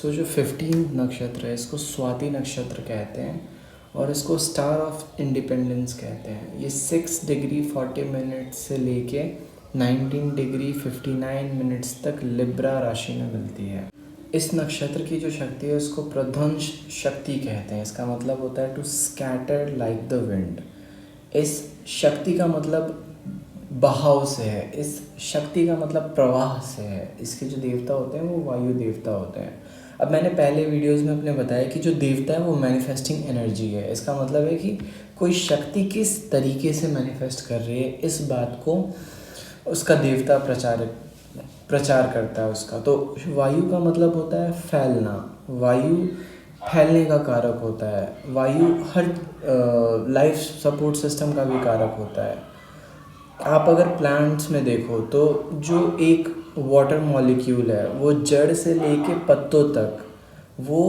सो जो 15 नक्षत्र है इसको स्वाति नक्षत्र कहते हैं और इसको स्टार ऑफ इंडिपेंडेंस कहते हैं। ये 6 डिग्री 40 मिनट से लेके 19 डिग्री 59 मिनट्स तक लिब्रा राशि में मिलती है। इस नक्षत्र की जो शक्ति है उसको प्रध्वंस शक्ति कहते हैं। इसका मतलब होता है to scatter like the wind. इस शक्ति का मतलब बहाव से है, इस शक्ति का मतलब प्रवाह से है। इसके जो देवता होते हैं वो वायु देवता होते हैं। अब मैंने पहले वीडियोस में अपने बताया कि जो देवता है वो मैनिफेस्टिंग एनर्जी है। इसका मतलब है कि कोई शक्ति किस तरीके से मैनिफेस्ट कर रही है इस बात को उसका देवता प्रचार करता है उसका। तो वायु का मतलब होता है फैलना, वायु फैलने का कारक होता है। वायु हर लाइफ सपोर्ट सिस्टम का भी कारक होता है। आप अगर प्लांट्स में देखो तो जो एक वाटर मॉलिक्यूल है वो जड़ से लेके पत्तों तक वो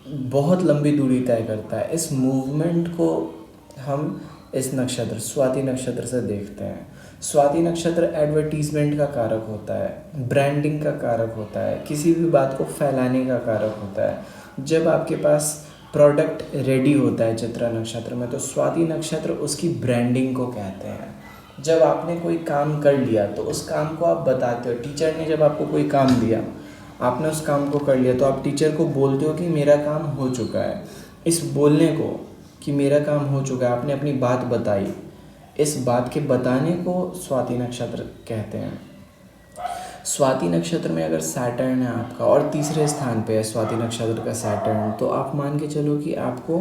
बहुत लंबी दूरी तय करता है। इस मूवमेंट को हम इस नक्षत्र स्वाति नक्षत्र से देखते हैं। स्वाति नक्षत्र एडवर्टीजमेंट का कारक होता है, ब्रांडिंग का कारक होता है, किसी भी बात को फैलाने का कारक होता है। जब आपके पास प्रोडक्ट रेडी होता है चित्रा नक्षत्र में तो स्वाति नक्षत्र उसकी ब्रांडिंग को कहते हैं। जब आपने कोई काम कर लिया तो उस काम को आप बताते हो। टीचर ने जब आपको कोई काम दिया, आपने उस काम को कर लिया तो आप टीचर को बोलते हो कि मेरा काम हो चुका है। इस बोलने को कि मेरा काम हो चुका है, आपने अपनी बात बताई, इस बात के बताने को स्वाति नक्षत्र कहते हैं। स्वाति नक्षत्र में अगर सैटर्न है आपका और तीसरे स्थान पे है स्वाति नक्षत्र का सैटर्न, तो आप मान के चलो कि आपको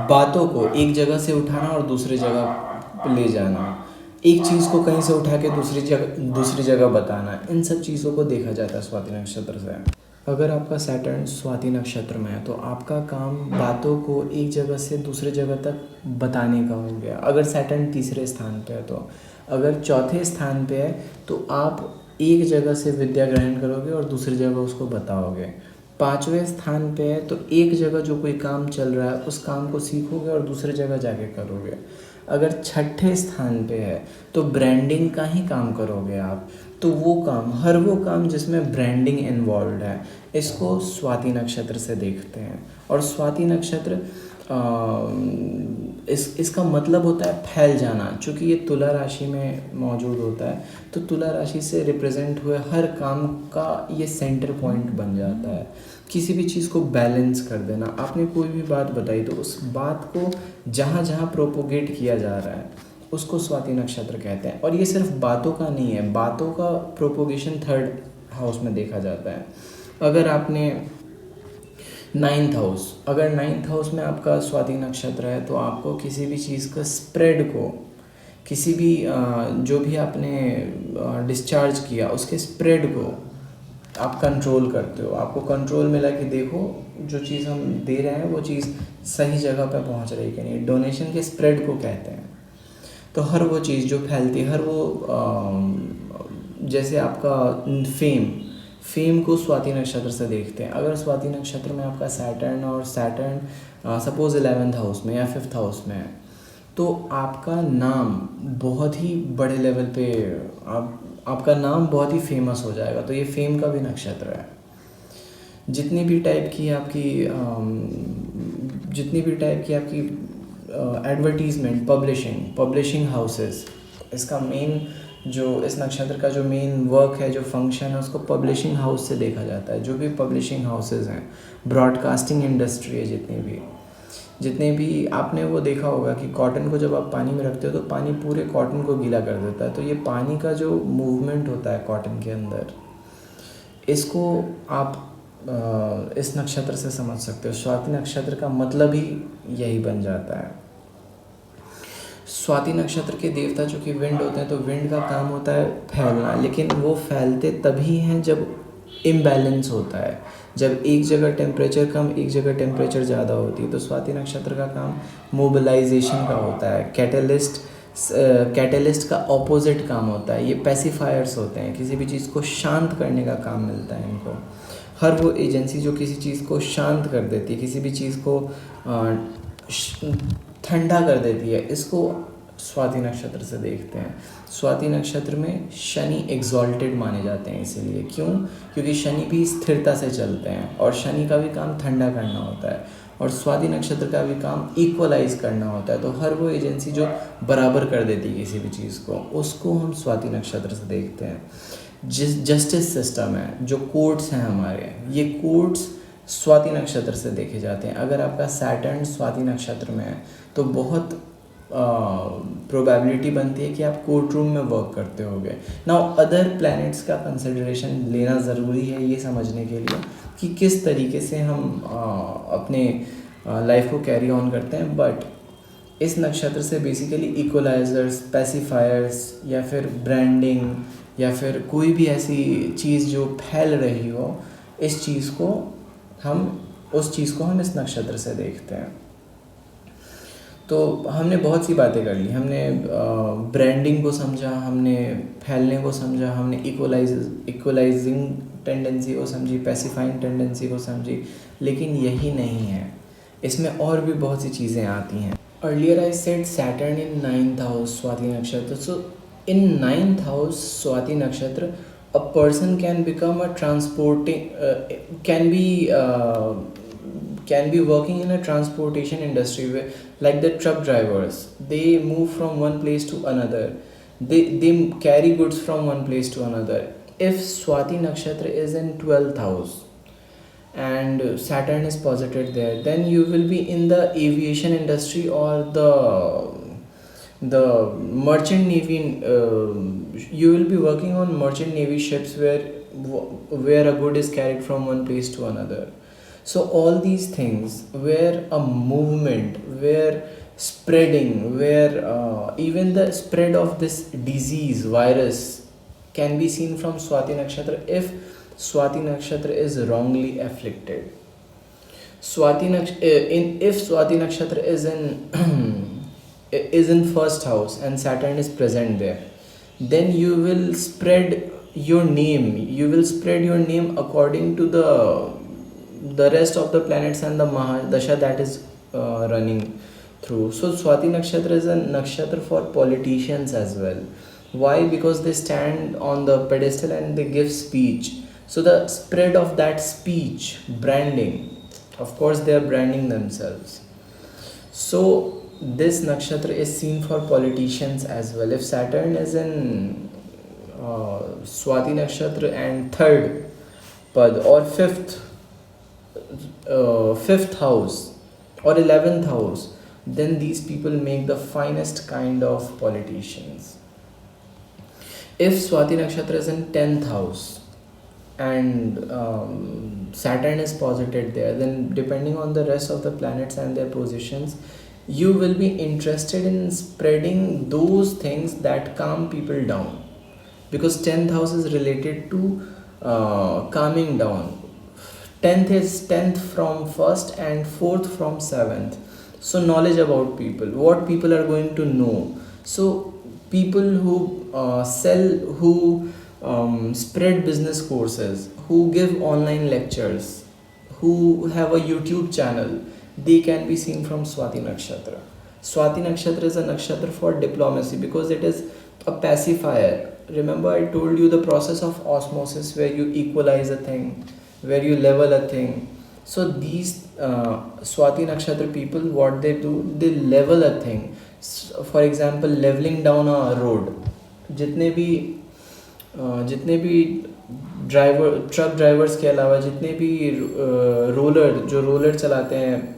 बातों को एक जगह से उठाना और दूसरी जगह ले जाना, एक चीज़ को कहीं से उठा के दूसरी जगह बताना, इन सब चीज़ों को देखा जाता है स्वाति नक्षत्र से। अगर आपका सैटर्न स्वाति नक्षत्र में है तो आपका काम बातों को एक जगह से दूसरी जगह तक बताने का हो गया, अगर सैटर्न तीसरे स्थान पे है तो। अगर चौथे स्थान पे है तो आप एक जगह से विद्या ग्रहण करोगे और दूसरी जगह उसको बताओगे। पाँचवें स्थान पे है तो एक जगह जो कोई काम चल रहा है उस काम को सीखोगे और दूसरी जगह जाके करोगे। अगर छठे स्थान पे है तो ब्रांडिंग का ही काम करोगे आप। तो हर वो काम जिसमें ब्रांडिंग इन्वॉल्व है इसको स्वाति नक्षत्र से देखते हैं। और स्वाति नक्षत्र इसका मतलब होता है फैल जाना। चूँकि ये तुला राशि में मौजूद होता है तो तुला राशि से रिप्रेजेंट हुए हर काम का ये सेंटर पॉइंट बन जाता है। किसी भी चीज़ को बैलेंस कर देना। आपने कोई भी बात बताई तो उस बात को जहाँ जहाँ प्रोपोगेट किया जा रहा है उसको स्वाति नक्षत्र कहते हैं। और ये सिर्फ बातों का नहीं है, बातों का प्रोपोगेशन थर्ड हाउस में देखा जाता है। अगर आपने अगर नाइन्थ हाउस में आपका स्वाति नक्षत्र है तो आपको किसी भी चीज़ का स्प्रेड को, किसी भी जो भी आपने डिस्चार्ज किया उसके स्प्रेड को आप कंट्रोल करते हो। आपको कंट्रोल मिला कि देखो जो चीज़ हम दे रहे हैं वो चीज़ सही जगह पर पहुंच रही है कि नहीं। डोनेशन के स्प्रेड को कहते हैं। तो हर वो चीज़ जो फैलती है, हर वो जैसे आपका फेम को स्वाति नक्षत्र से देखते हैं। अगर स्वाति नक्षत्र में आपका सैटर्न सपोज 11th हाउस में या 5th हाउस में है तो आपका नाम बहुत ही बड़े लेवल पे आपका नाम बहुत ही फेमस हो जाएगा। तो ये फेम का भी नक्षत्र है। जितनी भी टाइप की आपकी एडवर्टीजमेंट, पब्लिशिंग हाउसेस, इसका मेन जो इस नक्षत्र का जो मेन वर्क है, जो फंक्शन है, उसको पब्लिशिंग हाउस से देखा जाता है। जो भी पब्लिशिंग हाउसेस हैं, ब्रॉडकास्टिंग इंडस्ट्री है, जितने भी आपने वो देखा होगा कि कॉटन को जब आप पानी में रखते हो तो पानी पूरे कॉटन को गीला कर देता है। तो ये पानी का जो मूवमेंट होता है कॉटन के अंदर, इसको आप इस नक्षत्र से समझ सकते हो। स्वाति नक्षत्र का मतलब ही यही बन जाता है। स्वाति नक्षत्र के देवता जो कि विंड होते हैं तो विंड का काम होता है फैलना, लेकिन वो फैलते तभी हैं जब इम्बैलेंस होता है, जब एक जगह टेम्परेचर कम, एक जगह टेम्परेचर ज़्यादा होती है। तो स्वाति नक्षत्र का काम मोबिलाइजेशन का होता है। कैटलिस्ट का ऑपोजिट काम होता है। ये पैसिफायर्स होते हैं, किसी भी चीज़ को शांत करने का काम मिलता है इनको। हर वो एजेंसी जो किसी चीज़ को शांत कर देती है, किसी भी चीज़ को ठंडा कर देती है, इसको स्वाति नक्षत्र से देखते हैं। स्वाति नक्षत्र में शनि एग्जॉल्टेड माने जाते हैं, इसीलिए क्यों, क्योंकि शनि भी स्थिरता से चलते हैं और शनि का भी काम ठंडा करना होता है और स्वाति नक्षत्र का भी काम इक्वलाइज करना होता है। तो हर वो एजेंसी जो बराबर कर देती है किसी भी चीज़ को, उसको हम स्वाति नक्षत्र से देखते हैं। जस्टिस सिस्टम है, जो कोर्ट्स हैं हमारे, ये कोर्ट्स स्वाति नक्षत्र से देखे जाते हैं। अगर आपका सैटर्न स्वाति नक्षत्र में है तो बहुत प्रोबेबिलिटी बनती है कि आप कोर्ट रूम में वर्क करते होगे। नाउ अदर प्लैनेट्स का कंसिडरेशन लेना ज़रूरी है ये समझने के लिए कि किस तरीके से हम अपने लाइफ को कैरी ऑन करते हैं। बट इस नक्षत्र से बेसिकली इक्वलाइजर्स, पैसिफायर्स या फिर ब्रांडिंग या फिर कोई भी ऐसी चीज़ जो फैल रही हो, इस चीज़ को हम इस नक्षत्र से देखते हैं। तो हमने बहुत सी बातें कर ली, हमने ब्रांडिंग को समझा, हमने फैलने को समझा, हमने इक्वलाइजिंग टेंडेंसी को समझी, पैसिफाइंग टेंडेंसी को समझी, लेकिन यही नहीं है, इसमें और भी बहुत सी चीज़ें आती हैं। Earlier I said Saturn in 9th house Swati नक्षत्र। सो इन 9th हाउस स्वाति नक्षत्र a person can become a can be working in a transportation industry where, like the truck drivers, they move from one place to another, they carry goods from one place to another. If Swati nakshatra is in 12th house and Saturn is posited there, then you will be in the aviation industry or the merchant navy. You will be working on merchant navy ships where a good is carried from one place to another. So all these things where a movement, where spreading, where even the spread of this disease virus can be seen from Swati nakshatra if Swati nakshatra is wrongly afflicted. If Swati nakshatra is in first house and Saturn is present there, then you will spread your name according to the rest of the planets and the Mahadasha that is running through. So Swati nakshatra is a nakshatra for politicians as well. Why? Because they stand on the pedestal and they give speech. So the spread of that speech, branding, of course they are branding themselves. So this nakshatra is seen for politicians as well. If Saturn is in Swati nakshatra and third pad or fifth house or 11th house, then these people make the finest kind of politicians. If Swati nakshatra is in 10th house and Saturn is posited there, then depending on the rest of the planets and their positions, you will be interested in spreading those things that calm people down, because 10th house is related to calming down. 10th is 10th from 1st and 4th from 7th. So knowledge about people, what people are going to know. So people who spread business courses, who give online lectures, who have a YouTube channel, they can be seen from Swati nakshatra. Swati nakshatra is a nakshatra for diplomacy because it is a pacifier. Remember I told you the process of osmosis where you equalize a thing, where you level a thing. So these Swati nakshatra people, what they do, they level a thing. For example, leveling down a road. जितने भी truck drivers के अलावा जितने भी roller चलाते हैं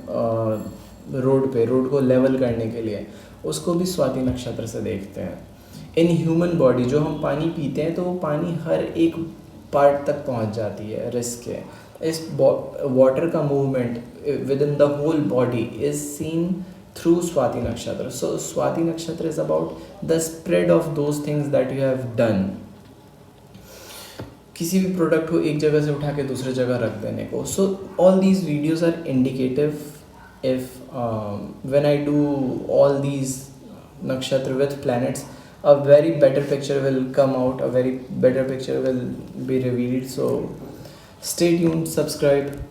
road को level करने के लिए, उसको भी स्वाति नक्षत्र से देखते हैं। इन ह्यूमन बॉडी, जो हम पानी पीते हैं तो वो पानी हर एक पार्ट तक पहुंच जाती है रिस्क के। इस वाटर का movement within the whole body is seen through Swati नक्षत्र. सो स्वाति नक्षत्र is about the spread of those things that you have done. किसी भी प्रोडक्ट को एक जगह से उठा के दूसरे जगह रख देने को. So all these videos are indicative. if when I do all these nakshatra with planets, a very better picture will come out, a very better picture will be revealed. So stay tuned, subscribe.